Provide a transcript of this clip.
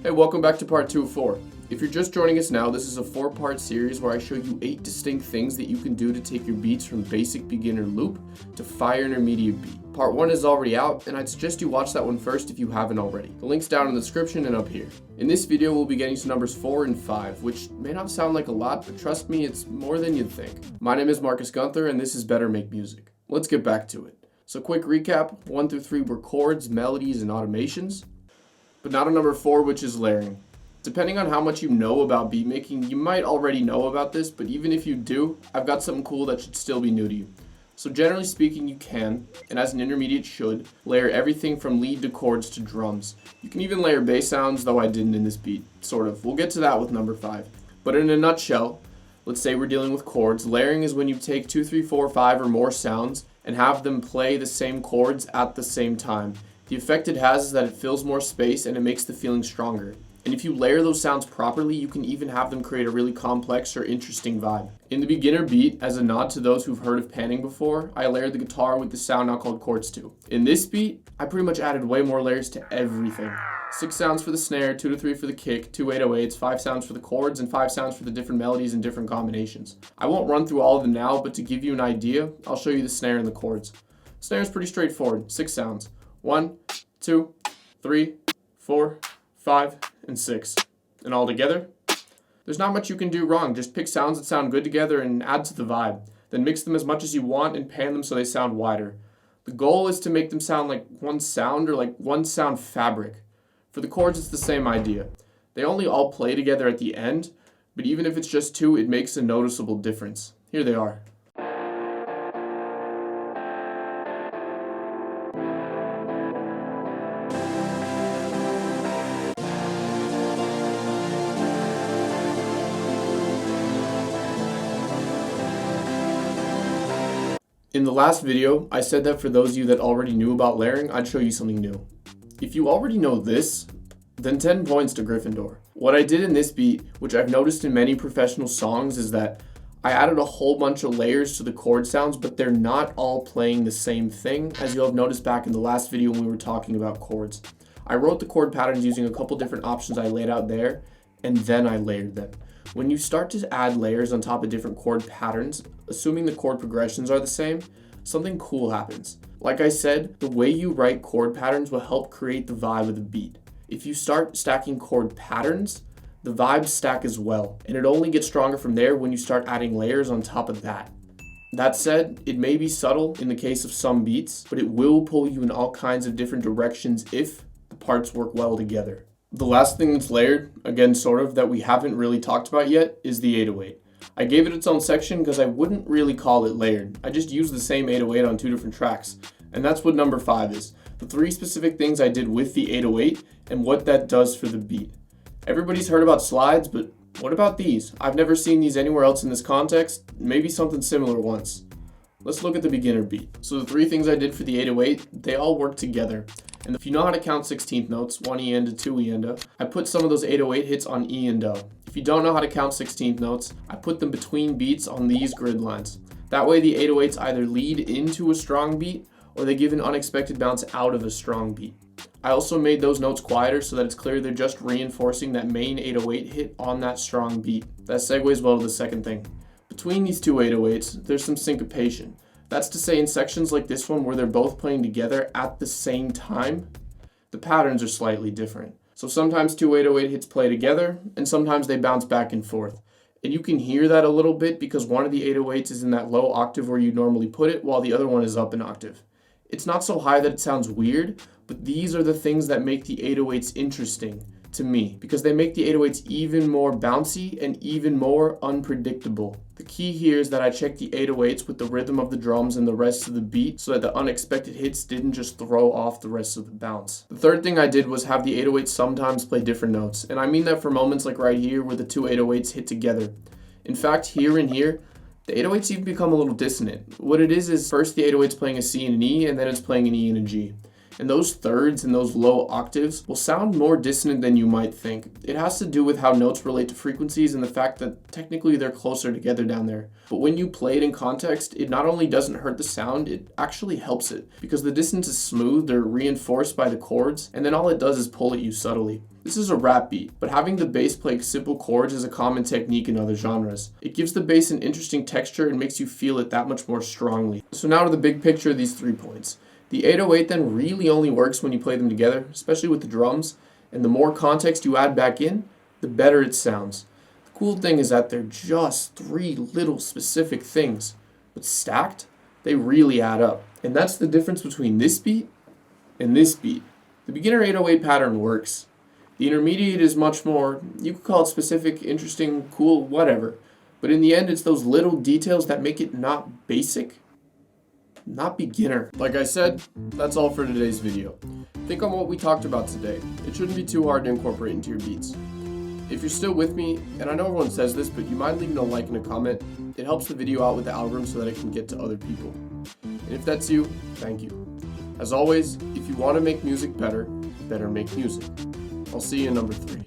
Hey, welcome back to part 2 of 4. If you're just joining us now, this is a 4-part series where I show you 8 distinct things that you can do to take your beats from basic beginner loop to fire intermediate beat. Part 1 is already out, and I'd suggest you watch that one first if you haven't already. The link's down in the description and up here. In this video, we'll be getting to numbers 4 and 5, which may not sound like a lot, but trust me, it's more than you'd think. My name is Guenther, and this is Better Make Music. Let's get back to it. So quick recap, 1 through 3 were chords, melodies, and automations. But not on number 4, which is layering. Depending on how much you know about beat making, you might already know about this, but even if you do, I've got something cool that should still be new to you. So generally speaking, you can, and as an intermediate should, layer everything from lead to chords to drums. You can even layer bass sounds, though I didn't in this beat, sort of. We'll get to that with number 5. But in a nutshell, let's say we're dealing with chords. Layering is when you take 2, 3, 4, 5 or more sounds and have them play the same chords at the same time. The effect it has is that it fills more space and it makes the feeling stronger. And if you layer those sounds properly, you can even have them create a really complex or interesting vibe. In the beginner beat, as a nod to those who've heard of panning before, I layered the guitar with the sound now called chords too. In this beat, I pretty much added way more layers to everything. 6 sounds for the snare, 2 to 3 for the kick, 2 808s, 5 sounds for the chords, and 5 sounds for the different melodies and different combinations. I won't run through all of them now, but to give you an idea, I'll show you the snare and the chords. Snare is pretty straightforward, 6 sounds. 1, 2, 3, 4, 5, and 6. And all together, there's not much you can do wrong. Just pick sounds that sound good together and add to the vibe. Then mix them as much as you want and pan them so they sound wider. The goal is to make them sound like one sound or like one sound fabric. For the chords, it's the same idea. They only all play together at the end, but even if it's just 2, it makes a noticeable difference. Here they are. In the last video, I said that for those of you that already knew about layering, I'd show you something new. If you already know this, then 10 points to Gryffindor. What I did in this beat, which I've noticed in many professional songs, is that I added a whole bunch of layers to the chord sounds, but they're not all playing the same thing, as you'll have noticed back in the last video when we were talking about chords. I wrote the chord patterns using a couple different options I laid out there, and then I layered them. When you start to add layers on top of different chord patterns, assuming the chord progressions are the same, something cool happens. Like I said, the way you write chord patterns will help create the vibe of the beat. If you start stacking chord patterns, the vibes stack as well, and it only gets stronger from there when you start adding layers on top of that. That said, it may be subtle in the case of some beats, but it will pull you in all kinds of different directions if the parts work well together. The last thing that's layered, again sort of, that we haven't really talked about yet is the 808. I gave it its own section because I wouldn't really call it layered. I just used the same 808 on 2 different tracks. And that's what number 5 is. The 3 specific things I did with the 808 and what that does for the beat. Everybody's heard about slides, but what about these? I've never seen these anywhere else in this context. Maybe something similar once. Let's look at the beginner beat. So the 3 things I did for the 808, they all work together. And if you know how to count 16th notes, 1 E and a 2 E and a, I put some of those 808 hits on E and O. If you don't know how to count 16th notes, I put them between beats on these grid lines. That way the 808s either lead into a strong beat or they give an unexpected bounce out of a strong beat. I also made those notes quieter so that it's clear they're just reinforcing that main 808 hit on that strong beat. That segues well to the second thing. Between these 2 808s, there's some syncopation. That's to say in sections like this one where they're both playing together at the same time, the patterns are slightly different. So sometimes 2 808 hits play together and sometimes they bounce back and forth. And you can hear that a little bit because one of the 808s is in that low octave where you normally put it while the other one is up an octave. It's not so high that it sounds weird, but these are the things that make the 808s interesting to me because they make the 808s even more bouncy and even more unpredictable. The key here is that I checked the 808s with the rhythm of the drums and the rest of the beat so that the unexpected hits didn't just throw off the rest of the bounce. The third thing I did was have the 808s sometimes play different notes, and I mean that for moments like right here where the 2 808s hit together. In fact, here and here, the 808s even become a little dissonant. What it is first the 808's playing a C and an E, and then it's playing an E and a G. And those thirds and those low octaves will sound more dissonant than you might think. It has to do with how notes relate to frequencies and the fact that technically they're closer together down there. But when you play it in context, it not only doesn't hurt the sound, it actually helps it. Because the dissonance is smooth, they're reinforced by the chords, and then all it does is pull at you subtly. This is a rap beat, but having the bass play simple chords is a common technique in other genres. It gives the bass an interesting texture and makes you feel it that much more strongly. So now to the big picture of these 3 points. The 808 then really only works when you play them together, especially with the drums, and the more context you add back in, the better it sounds. The cool thing is that they're just 3 little specific things, but stacked, they really add up. And that's the difference between this beat and this beat. The beginner 808 pattern works. The intermediate is much more, you could call it specific, interesting, cool, whatever. But in the end, it's those little details that make it not basic, not beginner. Like I said, that's all for today's video. Think on what we talked about today. It shouldn't be too hard to incorporate into your beats. If you're still with me, and I know everyone says this, but you mind leaving a like and a comment, it helps the video out with the algorithm so that it can get to other people. And if that's you, thank you. As always, if you want to make music better, better make music. I'll see you in number 3.